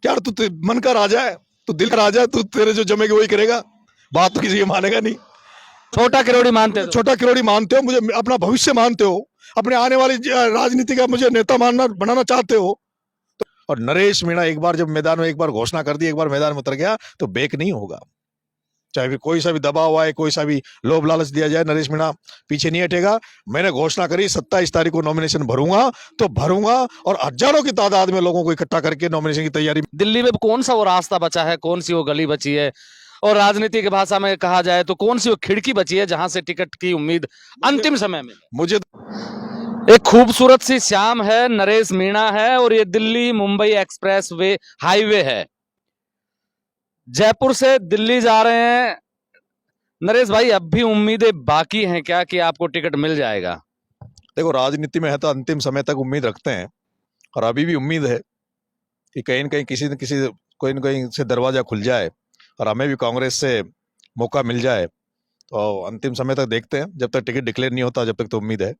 क्या तू मन का राजा है, तू दिल का राजा है, तू तेरे जो जमेगा वही करेगा, बात तो किसी की मानेगा नहीं। छोटा किरोड़ी मानते हो? छोटा किरोड़ी मानते हो, मुझे अपना भविष्य मानते हो, अपने आने वाली राजनीति का मुझे नेता मानना बनाना चाहते हो। और नरेश मीणा एक बार जब मैदान में एक बार घोषणा कर दी, एक बार मैदान में उतर गया तो बैक नहीं होगा। चाहे फिर कोई सा भी दबाव आए, कोई सा भी लोभ लालच दिया जाए, नरेश मीणा पीछे नहीं हटेगा। मैंने घोषणा करी 27 तारीख को नॉमिनेशन भरूंगा तो भरूंगा, और हजारों की तादाद में लोगों को इकट्ठा करके नॉमिनेशन की तैयारी। दिल्ली में कौन सा वो रास्ता बचा है, कौन सी वो गली बची है, और राजनीति की भाषा में कहा जाए तो कौन सी वो खिड़की बची है जहां से टिकट की उम्मीद अंतिम समय में? मुझे एक खूबसूरत सी शाम है, नरेश मीणा है, और ये Delhi Mumbai express way highway है। जयपुर से दिल्ली जा रहे हैं नरेश भाई। अब भी उम्मीदें बाकी हैं क्या कि आपको टिकट मिल जाएगा? देखो, राजनीति में है तो अंतिम समय तक उम्मीद रखते हैं, और अभी भी उम्मीद है कि कहीं न कहीं किसी न किसी कोई न कहीं से दरवाजा खुल जाए और हमें भी कांग्रेस से मौका मिल जाए। तो अंतिम समय तक देखते हैं, जब तक टिकट डिक्लेयर नहीं होता जब तक तो उम्मीद है।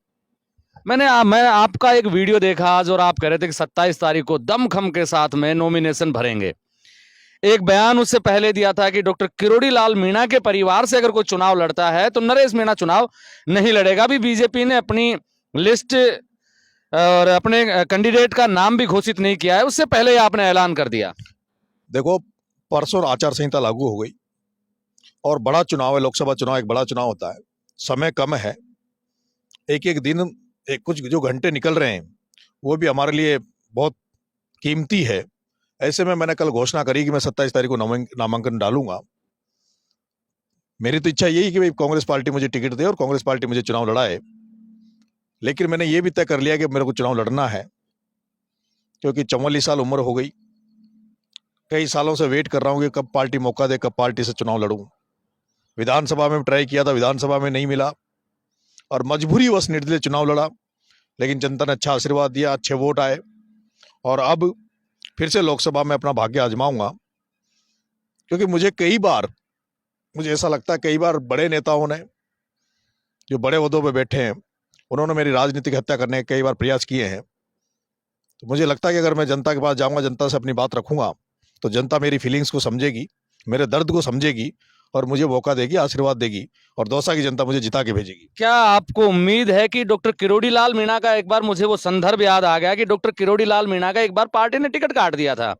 मैं आपका एक वीडियो देखा आज, और आप कह रहे थे कि 27 तारीख को दमखम के साथ में नॉमिनेशन भरेंगे। एक बयान उससे पहले दिया था कि डॉक्टर किरोड़ी लाल मीणा के परिवार से अगर कोई चुनाव लड़ता है तो नरेश मीणा चुनाव नहीं लड़ेगा। अभी बीजेपी ने अपनी लिस्ट और अपने कैंडिडेट का नाम भी घोषित नहीं किया है, उससे पहले ही आपने ऐलान कर दिया। देखो, परसों आचार संहिता लागू हो गई और बड़ा चुनाव है, लोकसभा चुनाव एक बड़ा चुनाव होता है, समय कम है, एक एक दिन एक कुछ जो घंटे निकल रहे हैं वो भी हमारे लिए बहुत कीमती है। ऐसे में मैंने कल घोषणा करी कि मैं 27 तारीख को नामांकन डालूंगा। मेरी तो इच्छा यही कि भाई कांग्रेस पार्टी मुझे टिकट दे और कांग्रेस पार्टी मुझे चुनाव लड़ाए, लेकिन मैंने ये भी तय कर लिया कि मेरे को चुनाव लड़ना है, क्योंकि 44 साल उम्र हो गई। कई सालों से वेट कर रहा हूँ कि कब पार्टी मौका दे, कब पार्टी से चुनाव लड़ूं। विधानसभा में ट्राई किया था, विधानसभा में नहीं मिला, और मजबूरीवश निर्दलीय चुनाव लड़ा, लेकिन जनता ने अच्छा आशीर्वाद दिया, अच्छे वोट आए, और अब फिर से लोकसभा में अपना भाग्य आजमाऊंगा। क्योंकि मुझे ऐसा लगता है कई बार बड़े नेताओं ने जो बड़े ओहदों पे बैठे हैं उन्होंने मेरी राजनीतिक हत्या करने के कई बार प्रयास किए हैं। तो मुझे लगता है कि अगर मैं जनता के पास जाऊंगा, जनता से अपनी बात रखूंगा, तो जनता मेरी फीलिंग्स को समझेगी, मेरे दर्द को समझेगी, और मुझे मौका देगी, आशीर्वाद देगी, और दौसा की जनता मुझे जिता के भेजेगी। क्या आपको उम्मीद है कि डॉक्टर किरोड़ी लाल मीणा का, एक बार मुझे वो संदर्भ याद आ गया कि डॉक्टर किरोड़ी लाल मीणा का एक बार पार्टी ने टिकट काट दिया था,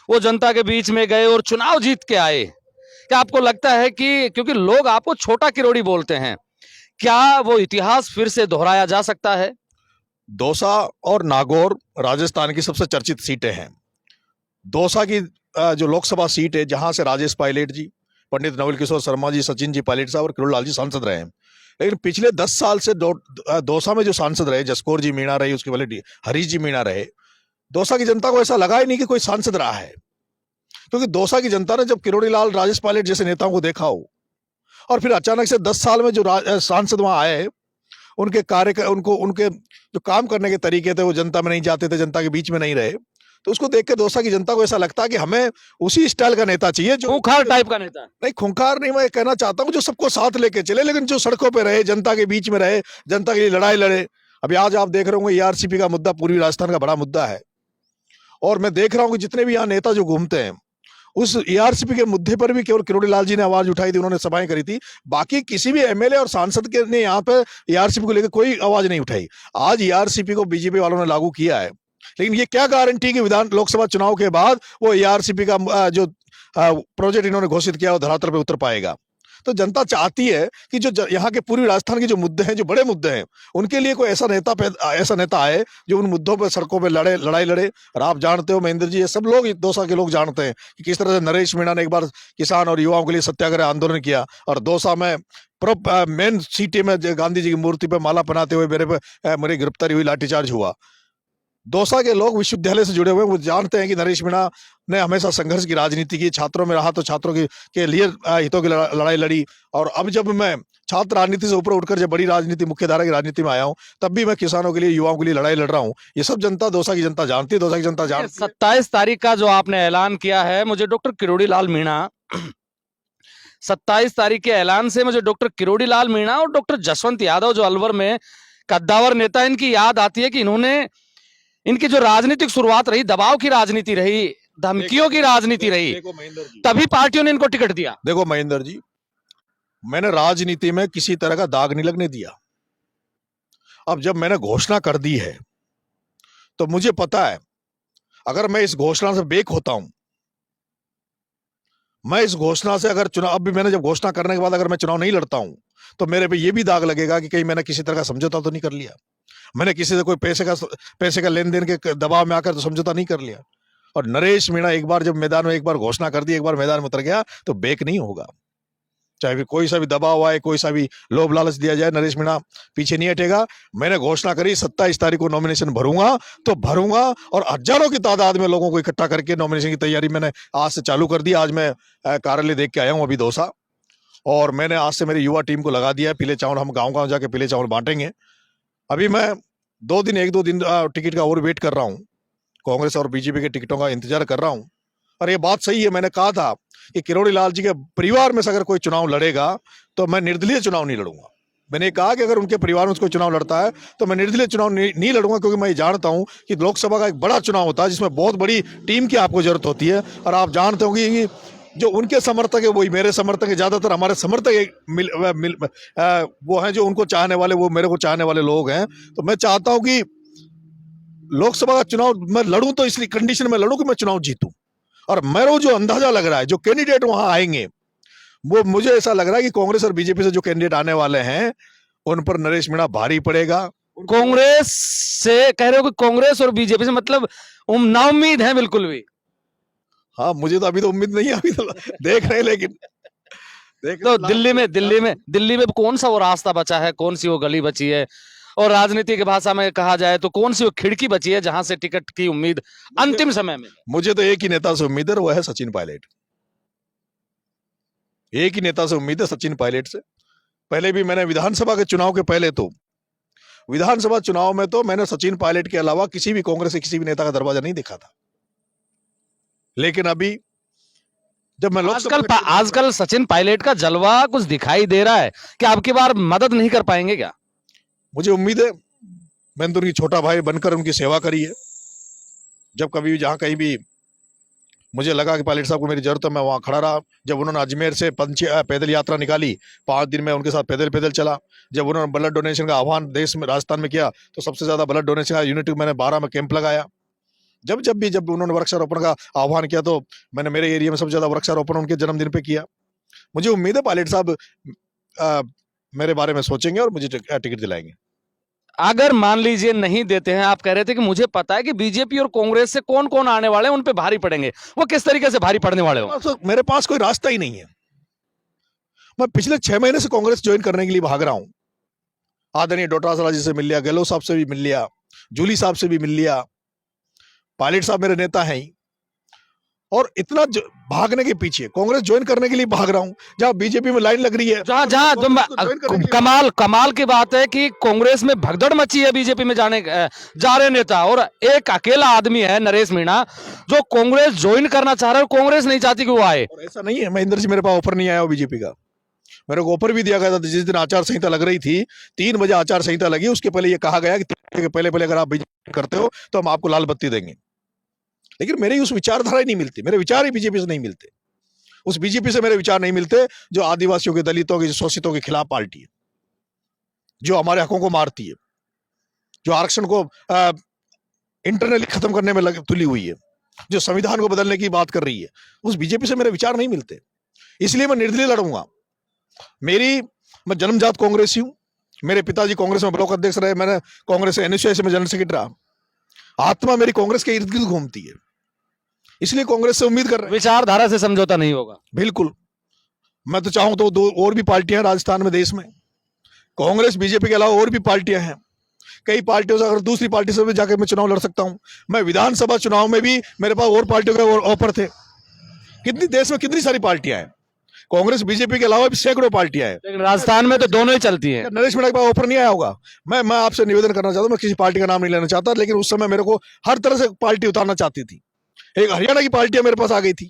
वो जनता के बीच में गए और चुनाव जीत के आए। क्या आपको लगता है कि क्योंकि लोग आपको छोटा किरोड़ी बोलते हैं, क्या वो इतिहास फिर से दोहराया जा सकता है? दौसा और नागौर राजस्थान की सबसे चर्चित सीटें हैं। दौसा की जो लोकसभा सीट है, जहां से राजेश पायलट जी, पंडित नवल किशोर शर्मा जी, सचिन जी पायलट साहब और किरोड़ी लाल जी सांसद रहे हैं, लेकिन पिछले 10 साल से दौसा में जो सांसद रहे, जसकौर जी मीणा रही, उसके पहले हरीश जी मीणा रहे, दौसा की जनता को ऐसा लगा ही नहीं कि कोई सांसद रहा है। क्योंकि दौसा की जनता ने जब किरोड़ी लाल, राजेश पायलट जैसे नेताओं को देखा हो, और फिर अचानक से 10 साल में जो सांसद वहां आए, उनके जो काम करने के तरीके थे वो जनता में नहीं जाते थे, जनता के बीच में नहीं रहे, तो उसको देख के दौसा की जनता को ऐसा लगता है कि हमें उसी स्टाइल का नेता चाहिए, जो खूंखार टाइप का नेता। नहीं, खूंखार नहीं, मैं कहना चाहता हूँ जो सबको साथ लेके चले, लेकिन जो सड़कों पे रहे, जनता के बीच में रहे, जनता के लिए लड़ाई लड़े। अभी आज आप देख रहे होंगे ईआरसीपी का मुद्दा पूर्वी राजस्थान का बड़ा मुद्दा है, और मैं देख रहा हूँ कि जितने भी यहाँ नेता जो घूमते हैं, उस ईआरसीपी के मुद्दे पर भी केवल किरोड़ी लाल जी ने आवाज उठाई थी, उन्होंने सभाएं करी थी। बाकी किसी भी एमएलए और सांसद के ने यहाँ पे ईआरसीपी को लेकर कोई आवाज नहीं उठाई। आज ईआरसीपी को बीजेपी वालों ने लागू किया है, लेकिन ये क्या गारंटी कि लोकसभा चुनाव के बाद वो ईआरसीपी का जो प्रोजेक्ट इन्होंने घोषित किया वो धरातल पे उतर पाएगा। तो जनता चाहती है कि जो यहाँ के पूर्वी राजस्थान के जो मुद्दे हैं, जो बड़े मुद्दे हैं, उनके लिए कोई ऐसा नेता आए जो उन मुद्दों पर सड़कों पर लड़ाई लड़े। और आप जानते हो महेंद्र जी, ये सब लोग, दौसा के लोग जानते हैं कि किस तरह से नरेश मीणा ने एक बार किसान और युवाओं के लिए सत्याग्रह आंदोलन किया, और दौसा में मेन सिटी में गांधी जी की मूर्ति पर माला पहनाते हुए मेरी गिरफ्तारी हुई, लाठीचार्ज हुआ। दौसा के लोग विश्वविद्यालय से जुड़े हुए, वो जानते हैं कि नरेश मीणा ने हमेशा संघर्ष की राजनीति की, छात्रों में रहा तो छात्रों के लिए हितों की लड़ाई लड़ी, और अब जब मैं छात्र राजनीति से ऊपर उठकर जब बड़ी राजनीति, मुख्यधारा की राजनीति में आया हूं, तब भी मैं किसानों के लिए, युवाओं के लिए लड़ाई लड़ रहा हूं। ये सब जनता, दौसा की जनता जानती है, दौसा की जनता जानती है। 27 तारीख का जो आपने ऐलान किया है, मुझे डॉक्टर किरोड़ी लाल मीणा 27 तारीख के ऐलान से मुझे डॉक्टर किरोड़ी लाल मीणा और डॉक्टर जसवंत यादव, जो अलवर में कद्दावर नेता, इनकी याद आती है कि इन्होंने, इनकी जो राजनीतिक शुरुआत रही, दबाव की राजनीति रही, धमकियों की राजनीति रही, देखो महेंद्र जी, तभी पार्टियों ने इनको टिकट दिया। देखो महेंद्र जी, मैंने राजनीति में किसी तरह का दाग नहीं लगने दिया। अब जब मैंने घोषणा कर दी है तो मुझे पता है अगर मैं इस घोषणा से बेक होता हूं, मैं इस घोषणा से अगर चुनाव, अब भी मैंने जब घोषणा करने के बाद अगर मैं चुनाव नहीं लड़ता हूं तो मेरे पे ये भी दाग लगेगा कि कहीं मैंने किसी तरह का समझौता तो नहीं कर लिया, मैंने किसी से कोई पैसे का लेन देन के दबाव में आकर तो समझौता नहीं कर लिया। और नरेश मीणा एक बार जब मैदान में एक बार घोषणा कर दी, एक बार मैदान में उतर गया तो बेक नहीं होगा, चाहे फिर कोई सा भी दबाव आए, कोई सा भी लोभ लालच दिया जाए, नरेश मीणा पीछे नहीं हटेगा। मैंने घोषणा करी 27 तारीख को नॉमिनेशन भरूंगा तो भरूंगा, और हजारों की तादाद में लोगों को इकट्ठा करके नॉमिनेशन की तैयारी मैंने आज से चालू कर दी। आज मैं कार्यालय देख के आया हूं अभी दौसा, और मैंने आज से मेरी युवा टीम को लगा दिया है। पीले चावल हम गाँव जाके पीले चावल बांटेंगे। अभी मैं एक दो दिन टिकट का और वेट कर रहा हूँ, कांग्रेस और बीजेपी के टिकटों का इंतजार कर रहा हूँ। और ये बात सही है, मैंने कहा था कि किरोड़ी लाल जी के परिवार में से अगर कोई चुनाव लड़ेगा तो मैं निर्दलीय चुनाव नहीं लड़ूंगा। मैंने कहा कि अगर उनके परिवार में कोई चुनाव लड़ता है तो मैं निर्दलीय चुनाव नहीं लड़ूंगा, क्योंकि मैं ये जानता हूं कि लोकसभा का एक बड़ा चुनाव होता है जिसमें बहुत बड़ी टीम की आपको जरूरत होती है। और आप जानते होंगे कि जो उनके समर्थक है वही मेरे समर्थक है, ज्यादातर हमारे समर्थक वो हैं जो उनको चाहने वाले, वो मेरे को चाहने वाले लोग हैं। तो मैं चाहता हूं कि लोकसभा का चुनाव मैं लड़ूं तो इसलिए कंडीशन में लड़ूं कि मैं चुनाव जीतूं। और मेरा जो अंदाजा लग रहा है, जो कैंडिडेट वहां आएंगे, वो मुझे ऐसा लग रहा है कि कांग्रेस और बीजेपी से जो कैंडिडेट आने वाले हैं उन पर नरेश मीणा भारी पड़ेगा। कांग्रेस से कह रहे हो कि कांग्रेस और बीजेपी से मतलब नाउम्मीद है बिल्कुल भी? हाँ, मुझे तो अभी तो उम्मीद नहीं है, अभी तो देख रहे हैं, लेकिन तो दिल्ली में कौन सा वो रास्ता बचा है, कौन सी वो गली बची है, और राजनीति की भाषा में कहा जाए तो कौन सी वो खिड़की बची है जहां से टिकट की उम्मीद अंतिम समय में? मुझे तो एक ही नेता से उम्मीद है, वो है सचिन पायलट। एक ही नेता से उम्मीद है, सचिन पायलट से। पहले भी मैंने विधानसभा के चुनाव के पहले तो विधानसभा चुनाव में तो मैंने सचिन पायलट के अलावा किसी भी कांग्रेस के किसी भी नेता का दरवाजा नहीं देखा था। लेकिन अभी जब मैं आजकल सचिन पायलट का जलवा कुछ दिखाई दे रहा है कि आपकी बार मदद नहीं कर पाएंगे क्या? मुझे उम्मीद है, मैंने तो उनकी छोटा भाई बनकर उनकी सेवा करी है। जब कभी जहां कहीं भी मुझे लगा कि पायलट साहब को मेरी जरूरत है, मैं वहां खड़ा रहा। जब उन्होंने अजमेर से पैदल यात्रा निकाली, 5 दिन में उनके साथ पैदल चला। जब उन्होंने ब्लड डोनेशन का आह्वान देश में, राजस्थान में किया, तो सबसे ज्यादा ब्लड डोनेशन का यूनिट मैंने 12 में कैंप लगाया। जब उन्होंने वृक्षारोपण का आह्वान किया तो मैंने मेरे एरिया में सबसे ज्यादा वृक्षारोपण उनके जन्मदिन पे किया। मुझे उम्मीद है पायलट साहब मेरे बारे में सोचेंगे और मुझे टिकट दिलाएंगे। अगर मान लीजिए नहीं देते हैं, आप कह रहे थे कि मुझे पता है कि बीजेपी और कांग्रेस से कौन कौन आने वाले हैं, उन पे भारी पड़ेंगे, वो किस तरीके से भारी पड़ने वाले हो? तो मेरे पास कोई रास्ता ही नहीं है। मैं पिछले 6 महीने से कांग्रेस ज्वाइन करने के लिए भाग रहा हूं। आदरणीय डोटासरा जी से मिल लिया, गहलोत साहब से भी मिल लिया, जूली साहब से भी मिल लिया, पायलट साहब मेरे नेता हैं ही। और इतना भागने के पीछे कांग्रेस ज्वाइन करने के लिए भाग रहा हूं, जहां बीजेपी में लाइन लग रही है। कमाल की बात है कि कांग्रेस में भगदड़ मची है बीजेपी में जा रहे नेता, और एक अकेला आदमी है नरेश मीणा जो कांग्रेस ज्वाइन करना चाह रहा है, कांग्रेस नहीं चाहती कि वो आए। और ऐसा नहीं है महेंद्र जी, मेरे पास ऑफर नहीं आया बीजेपी का। मेरे को ऑफर भी दिया गया था जिस दिन आचार संहिता लग रही थी, 3 बजे आचार संहिता लगी, उसके पहले ये कहा गया कि 3 बजे के पहले अगर आप बीजेपी करते हो तो हम आपको लाल बत्ती देंगे। लेकिन मेरी उस विचारधारा ही नहीं मिलती, मेरे विचार ही बीजेपी से नहीं मिलते। उस बीजेपी से मेरे विचार नहीं मिलते जो आदिवासियों के, दलितों के, शोषितों के खिलाफ पार्टी है, जो हमारे हकों को मारती है, जो आरक्षण को इंटरनली खत्म करने में तुली हुई है, जो संविधान को बदलने की बात कर रही है। उस बीजेपी से मेरे विचार नहीं मिलते, इसलिए मैं निर्दलीय लड़ूंगा। मैं जन्मजात कांग्रेसी हूं। मेरे पिताजी कांग्रेस में ब्लॉक अध्यक्ष रहे, मैंने कांग्रेस एनएसयूआई में जनरल सेक्रेटरी रहा। आत्मा मेरी कांग्रेस के इर्द गिर्द घूमती है, इसलिए कांग्रेस से उम्मीद कर रहे हैं। विचारधारा से समझौता नहीं होगा? बिल्कुल। मैं तो चाहूं तो 2 और भी पार्टियां राजस्थान में, देश में, कांग्रेस बीजेपी के अलावा और भी पार्टियां हैं। कई पार्टियों से, अगर दूसरी पार्टी से भी जाकर मैं चुनाव लड़ सकता हूं। मैं विधानसभा चुनाव में भी मेरे पास और पार्टियों के ऑफर थे। देश में कितनी सारी पार्टियां हैं, कांग्रेस बीजेपी के अलावा भी सैकड़ों पार्टियां हैं। लेकिन राजस्थान में तो दोनों ही चलती हैं। नरेश मीणा के पास ऑफर नहीं आया होगा? मैं आपसे निवेदन करना चाहता हूं, मैं किसी पार्टी का नाम नहीं लेना चाहता, लेकिन उस समय मेरे को हर तरह से पार्टी उतारना चाहती थी। एक हरियाणा की पार्टी मेरे पास आ गई थी,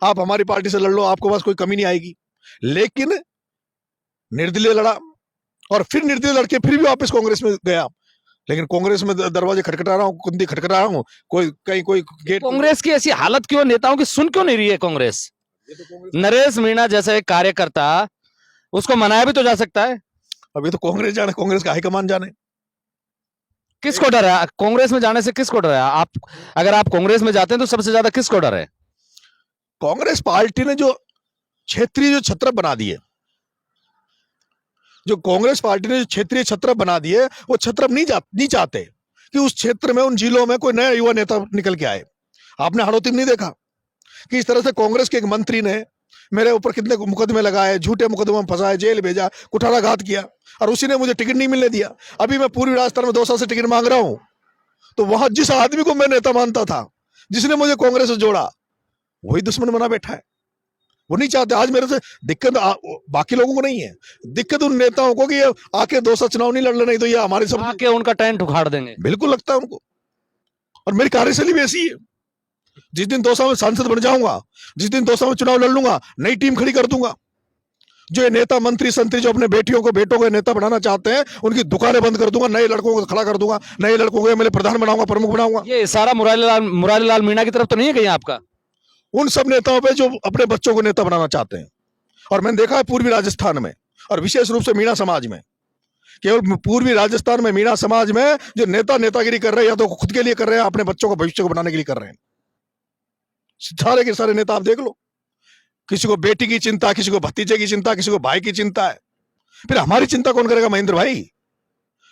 आप हमारी पार्टी से लड़ लो, आपके पास कोई कमी नहीं आएगी। लेकिन निर्दलीय लड़ा, और फिर निर्दलीय लड़के फिर भी वापस कांग्रेस में गया। लेकिन कांग्रेस में दरवाजे खटखटा रहा हूँ, कुंडी खटखटा रहा हूँ, कोई कहीं कोई गेट। कांग्रेस की ऐसी हालत क्यों, नेताओं की सुन क्यों नहीं रही है कांग्रेस? नरेश मीणा जैसा एक कार्यकर्ता, उसको मनाया भी तो जा सकता है। अभी तो कांग्रेस जाने, कांग्रेस का हाईकमान जाने। किसको डर है कांग्रेस में जाने से? किसको डर है? आप अगर आप कांग्रेस में जाते हैं तो सबसे ज्यादा किसको डर है? कांग्रेस पार्टी ने जो क्षेत्रीय जो छत्र बना दिए, जो कांग्रेस पार्टी ने जो क्षेत्रीय छत्र बना दिए, वो छत्र नहीं चाहते कि उस क्षेत्र में, उन जिलों में कोई नया युवा नेता निकल के आए। आपने हाड़ौती में नहीं देखा कि इस तरह से कांग्रेस के एक मंत्री ने मेरे ऊपर कितने मुकदमे लगाए, झूठे मुकदमे में फंसाए, जेल भेजा, कुठाराघात किया, और उसी ने मुझे टिकट नहीं मिलने दिया। अभी मैं पूर्वी राजस्थान में 2 साल से टिकट मांग रहा हूं, तो वहां जिस आदमी को मैं नेता मानता था, जिसने मुझे कांग्रेस से जोड़ा, वही दुश्मन बना बैठा है। वो नहीं चाहते। आज मेरे से दिक्कत बाकी लोगों को नहीं है, दिक्कत उन नेताओं को कि ये आके 2 साल चुनाव नहीं लड़ ले, नहीं तो ये हमारे सब आके उनका टेंट उखाड़ देंगे। बिल्कुल लगता है उनको। और मेरी कार्यशैली भी ऐसी है, जिस दिन 2 साल में सांसद बन जाऊंगा, जिस दिन 2 साल में चुनाव लड़ लूंगा, नई टीम खड़ी कर दूंगा। जो ये नेता मंत्री संतरी जो अपने बेटियों को बेटों को नेता बनाना चाहते हैं, उनकी दुकानें बंद कर दूंगा, नए लड़कों को खड़ा कर दूंगा, नए लड़कों को एमएलए प्रधान बनाऊंगा, प्रमुख बनाऊंगा। ये इशारा मुरारी लाल मीणा की तरफ तो नहीं है कहीं आपका? उन सब नेताओं पे जो अपने बच्चों को नेता बनाना चाहते हैं। और मैंने देखा है पूर्वी राजस्थान में, और विशेष रूप से मीणा समाज में, केवल पूर्वी राजस्थान में मीणा समाज में जो नेतागिरी कर रहे हैं, या तो खुद के लिए कर रहे हैं, अपने बच्चों को भविष्य को बनाने के लिए कर रहे हैं। सारे के सारे नेता आप देख लो, किसी को बेटी की चिंता, किसी को भतीजे की चिंता, किसी को भाई की चिंता है। फिर हमारी चिंता कौन करेगा महेंद्र भाई?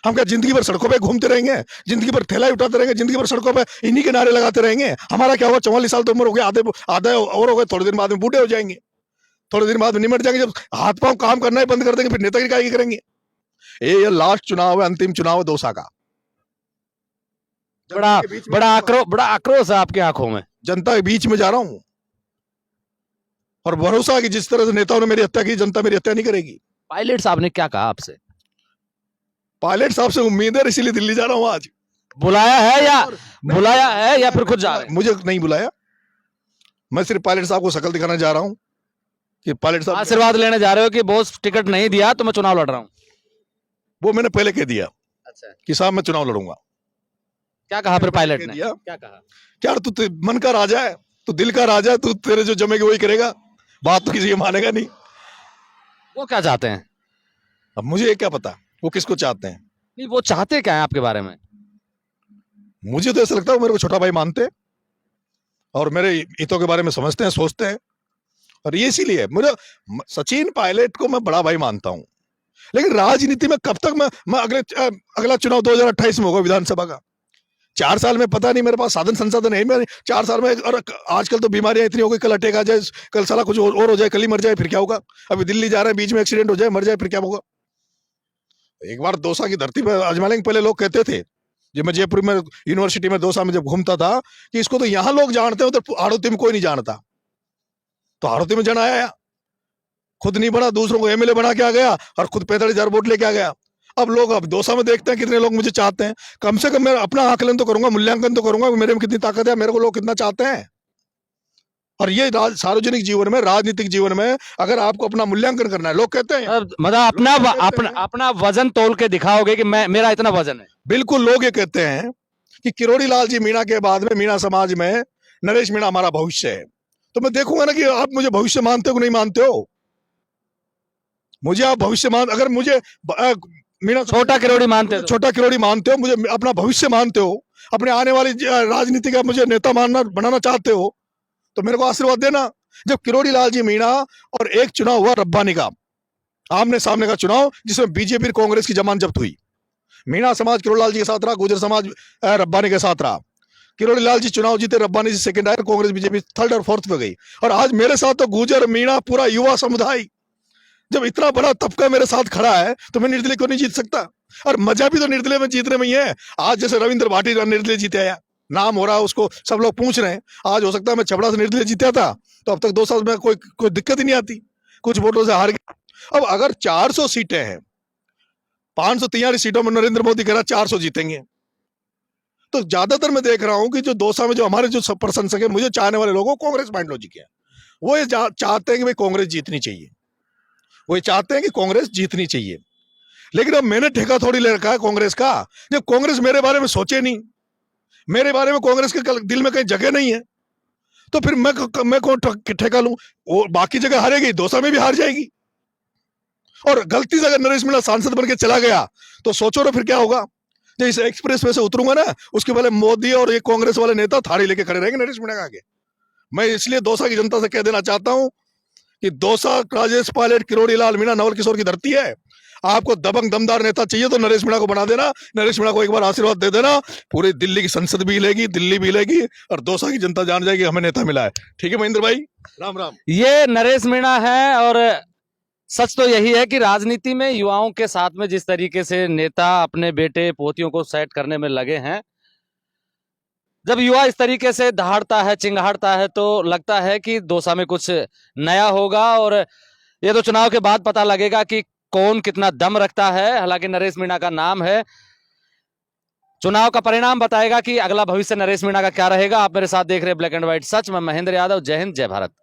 हम क्या जिंदगी भर सड़कों पे घूमते रहेंगे, जिंदगी भर थैला उठाते रहेंगे, जिंदगी भर सड़कों पे इन्हीं के नारे लगाते रहेंगे? हमारा क्या हुआ? 44 साल तो उम्र हो गई, आधे और हो गए, थोड़े दिन बाद में बूढ़े हो जाएंगे, थोड़े दिन बाद में निमट जाएंगे। जब हाथ पांव काम करना ही बंद कर देंगे, फिर नेतागिरी काय की करेंगे? ये लास्ट चुनाव है, अंतिम चुनाव है दौसा का। बड़ा आक्रोश है आपकी आंखों में। जनता के बीच में जा रहा हूं, और भरोसा कि जिस तरह से नेताओं ने मेरी हत्या की, जनता मेरी हत्या नहीं करेगी। पायलट साहब ने क्या कहा आपसे? पायलट साहब से उम्मीद है, इसीलिए दिल्ली जा रहा हूं आज। बुलाया है या फिर खुद जा रहे हैं? मुझे नहीं बुलाया, मैं सिर्फ पायलट साहब को शक्ल दिखाने जा रहा हूं कि पायलट साहब आशीर्वाद लेने जा रहे हो कि बॉस टिकट नहीं दिया तो मैं चुनाव लड़ रहा हूं। वो मैंने पहले कह दिया अच्छा, कि साहब मैं चुनाव लड़ूंगा। क्या कहा फिर पायलट ने? क्या कहा? क्या तू मन का राजा है, तू दिल का राजा है, तू तेरे जो जमेगी वही करेगा, बात तो किसी की मानेगा नहीं। वो क्या चाहते हैं? अब मुझे क्या पता वो किसको चाहते हैं। नहीं, वो चाहते क्या है आपके बारे में? मुझे तो ऐसा लगता है वो मेरे को छोटा भाई मानते हैं, और मेरे हितों के बारे में समझते हैं, सोचते हैं। और ये इसीलिए मुझे सचिन पायलट को मैं बड़ा भाई मानता हूं। लेकिन राजनीति में कब तक मैं अगला चुनाव 2028 में होगा विधानसभा का। 4 साल में पता नहीं, मेरे पास साधन संसाधन है मैं 4 साल में। और आजकल तो बीमारियां इतनी हो गई, कल अटैक आ जाए, कल साला कुछ और हो जाए, कल ही मर जाए, फिर क्या होगा? अभी दिल्ली जा रहे हैं, बीच में एक्सीडेंट हो जाए, मर जाए, फिर क्या होगा? एक बार दौसा की धरती पर आजमा लेंगे। पहले लोग कहते थे, जब मैं जयपुर में यूनिवर्सिटी में दौसा में जब घूमता था, कि इसको तो यहाँ लोग जानते हैं, उधर हाड़ौती में कोई नहीं जानता। तो हाड़ौती में जन आया, खुद नहीं बना, दूसरों को एमएलए बना के आ गया, और खुद 45,000 वोट लेके आ गया। अब लोग अब दौसा में देखते हैं कितने लोग मुझे चाहते हैं। कम से कम मैं अपना आकलन तो करूंगा, मूल्यांकन तो करूंगा, मेरे में कितनी ताकत है, मेरे को लोग कितना चाहते हैं। और ये सार्वजनिक जीवन में, राजनीतिक जीवन में अगर आपको अपना मूल्यांकन करना है, लोग कहते हैं मतलब अपना वजन तोल के दिखाओगे कि मेरा इतना वजन है। बिल्कुल, लोग ये कहते हैं कि किरोड़ी लाल जी मीणा के बाद में मीणा समाज में नरेश मीणा हमारा भविष्य है। तो मैं देखूंगा ना कि आप मुझे भविष्य मानते हो कि नहीं मानते हो। मुझे आप भविष्य अगर मुझे मीणा छोटा किरोड़ी मानते हो, छोटा किरोड़ी मानते हो, मुझे अपना भविष्य मानते हो, अपने आने वाली राजनीति का मुझे नेता बनाना चाहते हो, तो मेरे को आशीर्वाद देना। जब किरोड़ी लाल जी मीणा और एक चुनाव हुआ रब्बानी का, आमने सामने का चुनाव, जिसमें बीजेपी और कांग्रेस की जमान जब्त हुई। मीणा समाज किरोड़ी लाल जी के साथ रहा, गुर्जर समाज रब्बानी के साथ रहा। किरोड़ी लाल जी चुनाव जीते, रब्बानी जी सेकंड आए, कांग्रेस बीजेपी थर्ड और फोर्थ पे गई। और आज मेरे साथ तो गुर्जर, मीणा, पूरा युवा समुदाय, जब इतना बड़ा तबका मेरे साथ खड़ा है, तो मैं निर्दलीय क्यों नहीं जीत सकता? और मजा भी तो निर्दलीय में जीतने में ही है। आज जैसे रविंद्र भाटी निर्दलीय जीते आया, नाम हो रहा है उसको, सब लोग पूछ रहे हैं। आज हो सकता है मैं छबड़ा से निर्दलीय जीता था, तो अब तक 2 साल में कोई दिक्कत ही नहीं आती, कुछ वोटों से हार गया। अब अगर 400 सीटें हैं, 543 सीटों में नरेंद्र मोदी कह रहा 400 जीतेंगे, तो ज्यादातर मैं देख रहा हूं कि जो दौसा में जो हमारे जो प्रशंसक है, मुझे चाहने वाले लोगों, कांग्रेस माइंडोलॉजी के हैं। वो ये चाहते हैं कि भाई कांग्रेस जीतनी चाहिए, वो ये चाहते हैं कि कांग्रेस जीतनी चाहिए। लेकिन अब मैंने ठेका थोड़ी ले रखा है कांग्रेस का, जब कांग्रेस मेरे बारे में सोचे नहीं, मेरे बारे में कांग्रेस के दिल में कहीं जगह नहीं है, तो फिर मैं कौन ठेका लूं? वो बाकी जगह हारेगी, दौसा में भी हार जाएगी। और गलती से अगर नरेश मीणा सांसद बन के चला गया तो सोचो ना फिर क्या होगा। जब इस एक्सप्रेस वे से उतरूंगा ना, उसके पहले मोदी और ये कांग्रेस वाले नेता थाड़ी लेके खड़े रहेंगे नरेश मीणा के आगे। मैं इसलिए दौसा की जनता से कह देना चाहता हूं कि दौसा राजेश पायलट, किरोड़ी लाल मीणा, नवल किशोर की धरती है। आपको दबंग दमदार नेता चाहिए तो नरेश मीणा को बना देना, नरेश मीणा को एक बार आशीर्वाद दे देना, पूरी दिल्ली की संसद भी हिलेगी, दिल्ली भी हिलेगी, और दौसा की जनता जान जाएगी हमें नेता मिला है। ठीक है महेंद्र भाई, राम राम। ये नरेश मीणा है। और सच तो यही है कि राजनीति में युवाओं के साथ में जिस तरीके से नेता अपने बेटे पोतियों को सेट करने में लगे हैं, जब युवा इस तरीके से दहाड़ता है, चिंगाड़ता है, तो लगता है कि दौसा में कुछ नया होगा। और ये तो चुनाव के बाद पता लगेगा कि कौन कितना दम रखता है। हालांकि नरेश मीणा का नाम है, चुनाव का परिणाम बताएगा कि अगला भविष्य नरेश मीणा का क्या रहेगा। आप मेरे साथ देख रहे हैं ब्लैक एंड व्हाइट सच। मैं महेंद्र यादव। जय हिंद, जय भारत।